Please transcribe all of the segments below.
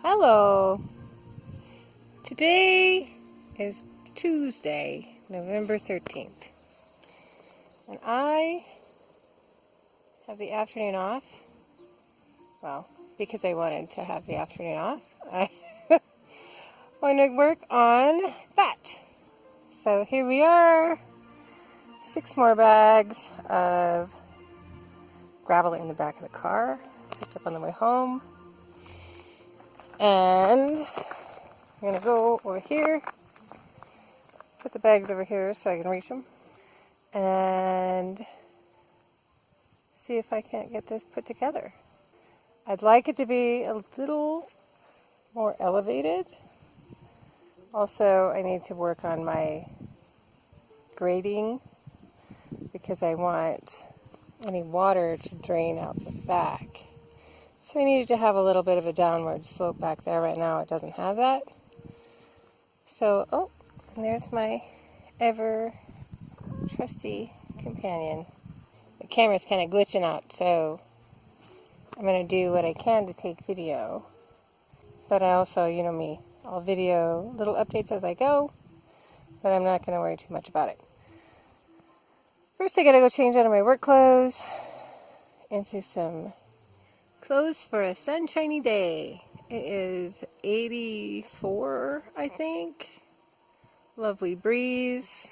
Hello. Today is Tuesday, November 13th. And I have the afternoon off. Well, because I wanted to have the afternoon off, I want to work on that. So here we are. 6 more bags of gravel in the back of the car. Picked up on the way home. And I'm going to go over here, put the bags over here so I can reach them, and see if I can't get this put together. I'd like it to be a little more elevated. Also, I need to work on my grading because I want any water to drain out the back. So I needed to have a little bit of a downward slope back there. Right now it doesn't have that. So, and there's my ever trusty companion. The camera's kind of glitching out, so I'm going to do what I can to take video. But I also, you know me, I'll video little updates as I go, but I'm not going to worry too much about it. First I got to go change out of my work clothes into some clothes for a sunshiny day. It is 84, I think. Lovely breeze,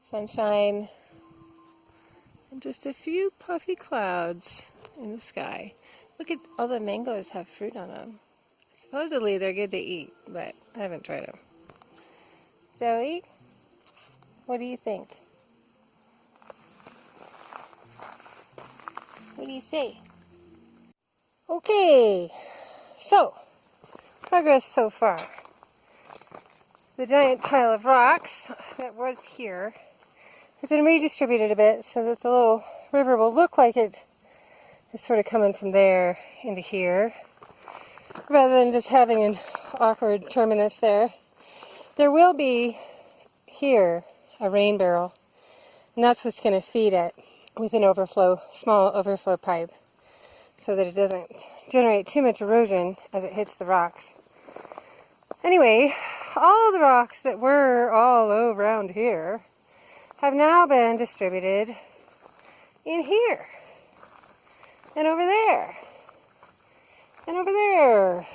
sunshine, and just a few puffy clouds in the sky. Look at all the mangoes have fruit on them. Supposedly they're good to eat, but I haven't tried them. Zoe, what do you think? What do you say? Okay, so, progress so far. The giant pile of rocks that was here has been redistributed a bit so that the little river will look like it is sort of coming from there into here, rather than just having an awkward terminus there. There will be here a rain barrel, and that's what's going to feed it with an overflow, small overflow pipe, so that it doesn't generate too much erosion as it hits the rocks. Anyway, all the rocks that were all around here have now been distributed in here, and over there, and over there.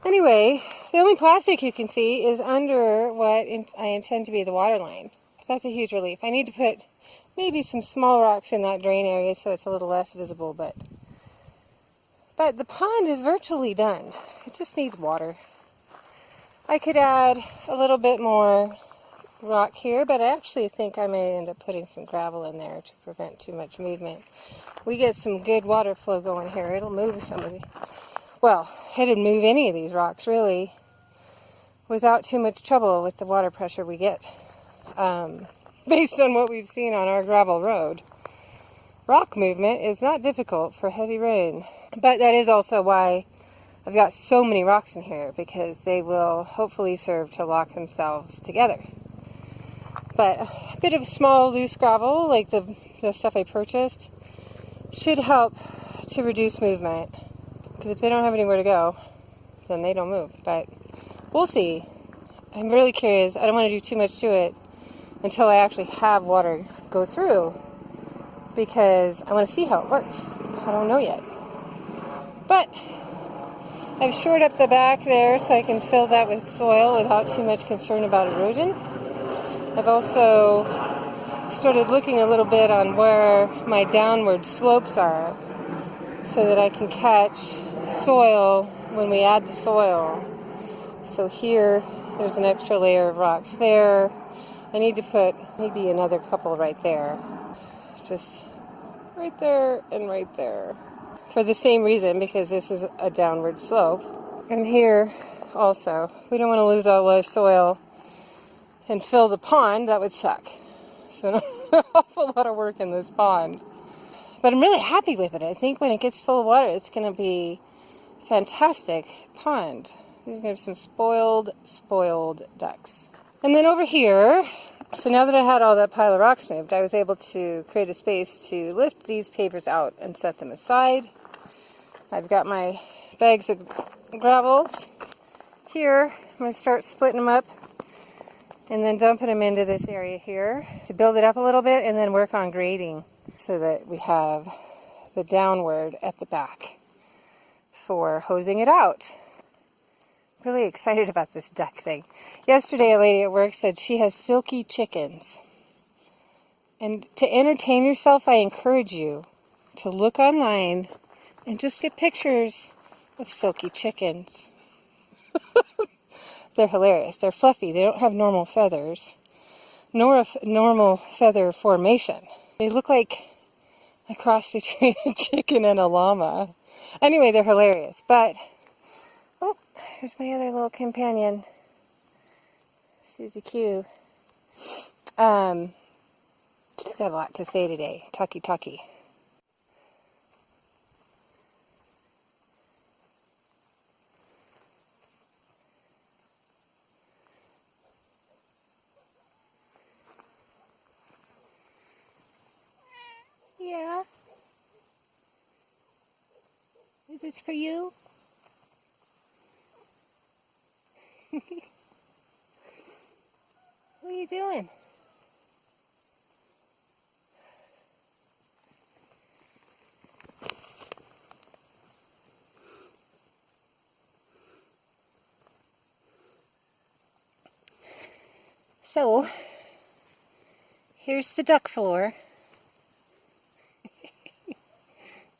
Anyway, the only plastic you can see is under what I intend to be the water line. That's a huge relief. I need to put maybe some small rocks in that drain area so it's a little less visible, but the pond is virtually done. It just needs water. I could add a little bit more rock here, but I actually think I may end up putting some gravel in there to prevent too much movement. We get some good water flow going here. It'll move some of the, well, it'd move any of these rocks really without too much trouble with the water pressure we get. Based on what we've seen on our gravel road. Rock movement is not difficult for heavy rain, but that is also why I've got so many rocks in here, because they will hopefully serve to lock themselves together. But a bit of small loose gravel, like the stuff I purchased, should help to reduce movement, because if they don't have anywhere to go, then they don't move. But we'll see. I'm really curious. I don't want to do too much to it until I actually have water go through, because I want to see how it works. I don't know yet. But I've shored up the back there so I can fill that with soil without too much concern about erosion. I've also started looking a little bit on where my downward slopes are so that I can catch soil when we add the soil. So here, there's an extra layer of rocks there. I need to put maybe another couple right there. Just right there and right there. For the same reason, because this is a downward slope. And here also, we don't want to lose all our soil and fill the pond. That would suck. So an awful lot of work in this pond. But I'm really happy with it. I think when it gets full of water, it's going to be a fantastic pond. We're going to have some spoiled ducks. And then over here, so now that I had all that pile of rocks moved, I was able to create a space to lift these pavers out and set them aside. I've got my bags of gravel here. I'm going to start splitting them up and then dumping them into this area here to build it up a little bit and then work on grading so that we have the downward at the back for hosing it out. Really excited about this duck thing. Yesterday a lady at work said she has silky chickens. And to entertain yourself, I encourage you to look online and just get pictures of silky chickens. They're hilarious. They're fluffy. They don't have normal feathers, nor a normal feather formation. They look like a cross between a chicken and a llama. Anyway, they're hilarious. But, oh, here's my other little companion, Susie Q. She's got a lot to say today. Talkie. Yeah. Is this for you? What are you doing? So, here's the duck floor.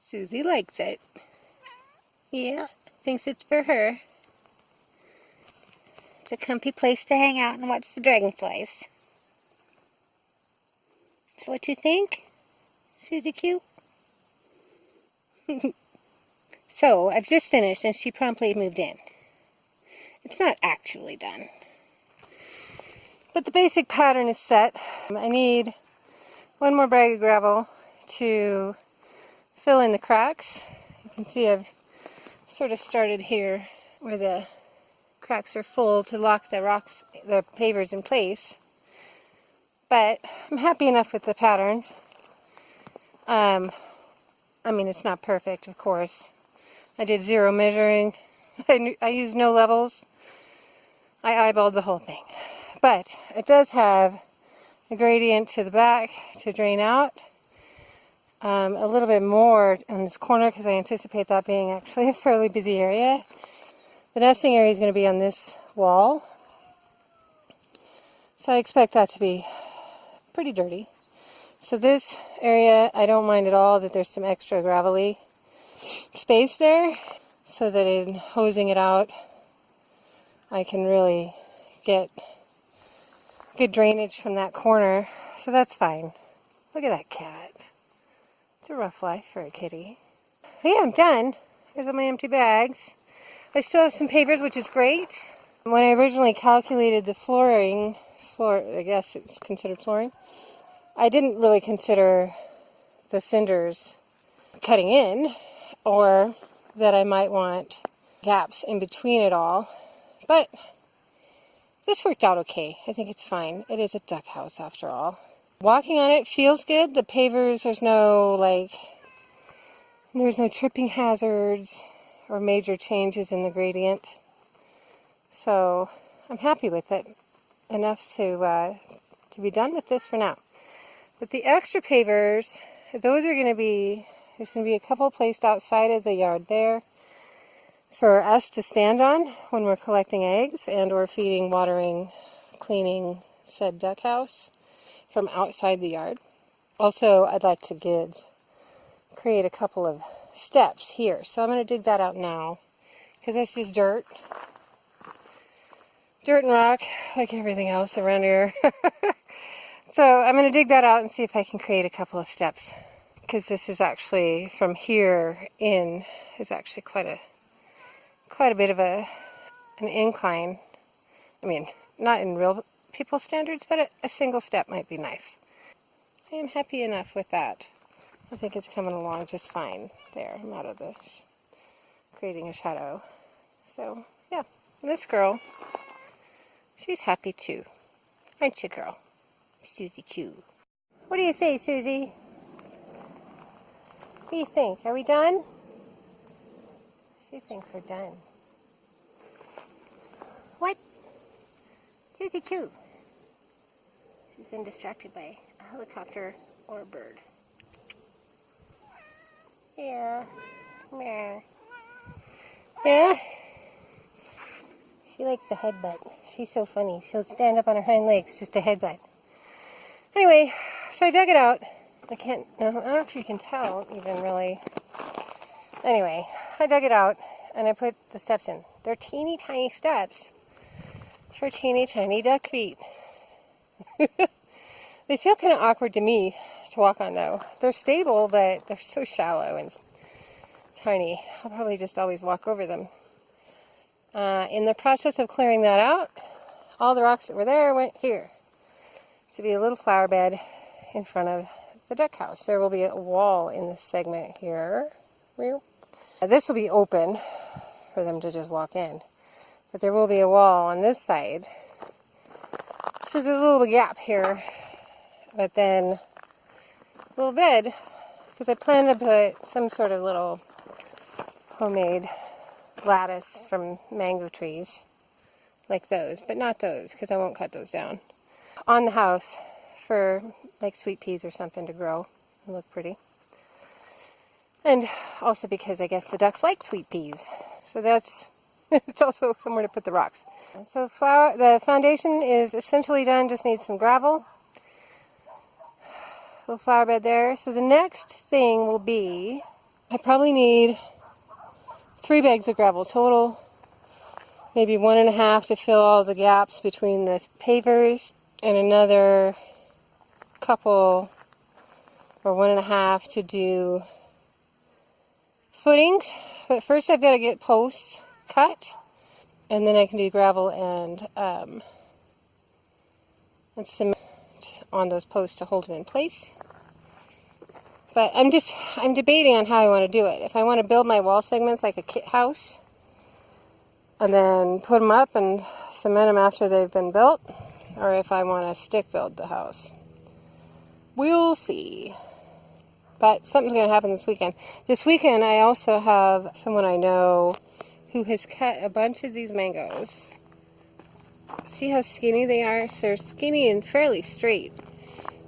Susie likes it. Yeah, thinks it's for her. It's a comfy place to hang out and watch the dragonflies. So what you think, Susie Q? So, I've just finished and she promptly moved in. It's not actually done. But the basic pattern is set. I need one more bag of gravel to fill in the cracks. You can see I've sort of started here where the cracks are full to lock the pavers in place. But I'm happy enough with the pattern. I mean, it's not perfect, of course. I did zero measuring. I used no levels. I eyeballed the whole thing. But it does have a gradient to the back to drain out. A little bit more on this corner because I anticipate that being actually a fairly busy area. The nesting area is going to be on this wall. So I expect that to be pretty dirty. So this area, I don't mind at all that there's some extra gravelly space there, so that in hosing it out, I can really get good drainage from that corner. So that's fine. Look at that cat. It's a rough life for a kitty. Yeah, I'm done. Here's all my empty bags. I still have some pavers, which is great. When I originally calculated the flooring, I guess it's considered flooring, I didn't really consider the cinders cutting in, or that I might want gaps in between it all. But this worked out okay. I think it's fine. It is a duck house after all. Walking on it feels good. The pavers, there's no tripping hazards or major changes in the gradient. So I'm happy with it enough to be done with this for now. But the extra pavers, those are going to be, there's going to be a couple placed outside of the yard there for us to stand on when we're collecting eggs and or feeding, watering, cleaning said duck house from outside the yard. Also, I'd like to create a couple of steps here. So I'm going to dig that out now because that's just dirt. Dirt and rock, like everything else around here. So I'm going to dig that out and see if I can create a couple of steps. Because this is actually, from here in, is actually quite a bit of an incline. I mean, not in real people standards, but a single step might be nice. I am happy enough with that. I think it's coming along just fine there. I'm out of creating a shadow. So, yeah, this girl, she's happy too. Aren't you, girl? Susie Q. What do you say, Susie? What do you think? Are we done? She thinks we're done. What? Susie Q. She's been distracted by a helicopter or a bird. Yeah. Meh. Yeah. She likes the headbutt. She's so funny. She'll stand up on her hind legs just to headbutt. Anyway, so I dug it out. I don't know if you can tell even really. Anyway, I dug it out and I put the steps in. They're teeny tiny steps for teeny tiny duck feet. They feel kind of awkward to me to walk on though. They're stable, but they're so shallow and tiny. I'll probably just always walk over them. In the process of clearing that out, all the rocks that were there went here to be a little flower bed in front of the duck house. There will be a wall in this segment here. This will be open for them to just walk in, but there will be a wall on this side. So there's a little gap here, but then a little bed, because I plan to put some sort of little homemade lattice from mango trees, like those, but not those, because I won't cut those down, on the house for like sweet peas or something to grow and look pretty. And also because I guess the ducks like sweet peas, so that's it's also somewhere to put the rocks. So the foundation is essentially done, just needs some gravel. Little flower bed there. So the next thing will be, I probably need 3 bags of gravel total, maybe 1.5 to fill all the gaps between the pavers, and another couple or 1.5 to do footings. But first I've got to get posts cut, and then I can do gravel and cement on those posts to hold them in place. But I'm debating on how I want to do it. If I want to build my wall segments like a kit house and then put them up and cement them after they've been built, or if I want to stick build the house. We'll see. But something's going to happen this weekend. This weekend I also have someone I know who has cut a bunch of these mangoes. See how skinny they are? So they're skinny and fairly straight.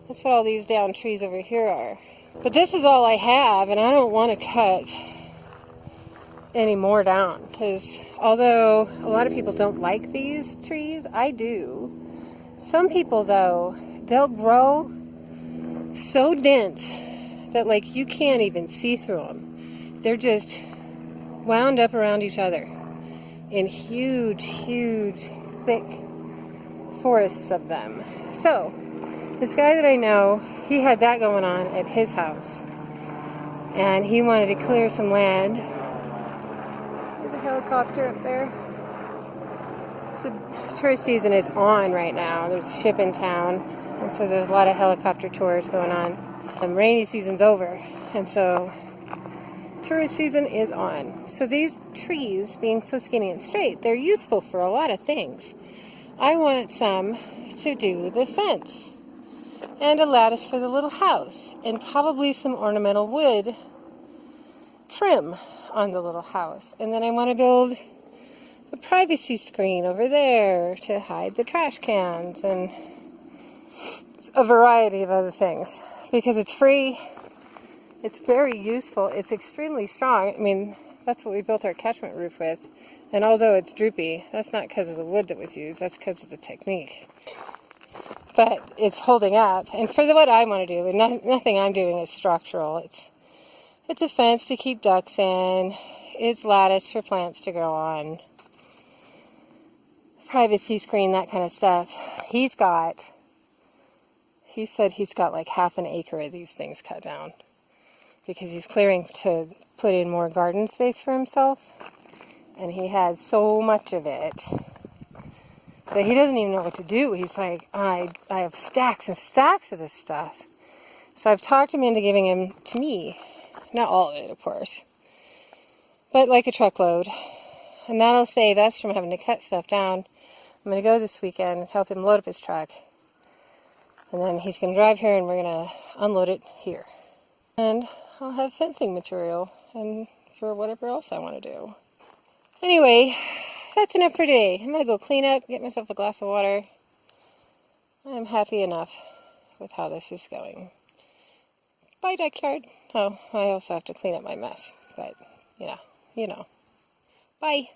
That's what all these down trees over here are. But this is all I have, and I don't want to cut any more down, because although a lot of people don't like these trees, I do. Some people, though, they'll grow so dense that like you can't even see through them. They're just wound up around each other in huge, huge, thick forests of them. So this guy that I know, he had that going on at his house, and he wanted to clear some land. There's a helicopter up there. So tourist season is on right now. There's a ship in town, and so there's a lot of helicopter tours going on. Rainy season's over, and so tourist season is on. So these trees, being so skinny and straight, they're useful for a lot of things. I want some to do the fence, and a lattice for the little house, and probably some ornamental wood trim on the little house. And then I want to build a privacy screen over there to hide the trash cans, and a variety of other things. Because it's free, it's very useful, it's extremely strong. I mean, that's what we built our catchment roof with. And although it's droopy, that's not because of the wood that was used, that's because of the technique. But it's holding up, and for what I want to do, and nothing I'm doing is structural. It's a fence to keep ducks in, it's lattice for plants to grow on, privacy screen, that kind of stuff. He said he's got like half an acre of these things cut down, because he's clearing to put in more garden space for himself, and he has so much of it that he doesn't even know what to do. He's like, I have stacks and stacks of this stuff. So I've talked him into giving him to me. Not all of it, of course, but like a truckload. And that'll save us from having to cut stuff down. I'm going to go this weekend and help him load up his truck. And then he's going to drive here, and we're going to unload it here. And I'll have fencing material and for whatever else I want to do. Anyway, that's enough for today. I'm going to go clean up, get myself a glass of water. I'm happy enough with how this is going. Bye, backyard. Oh, I also have to clean up my mess. But, yeah, you know. Bye.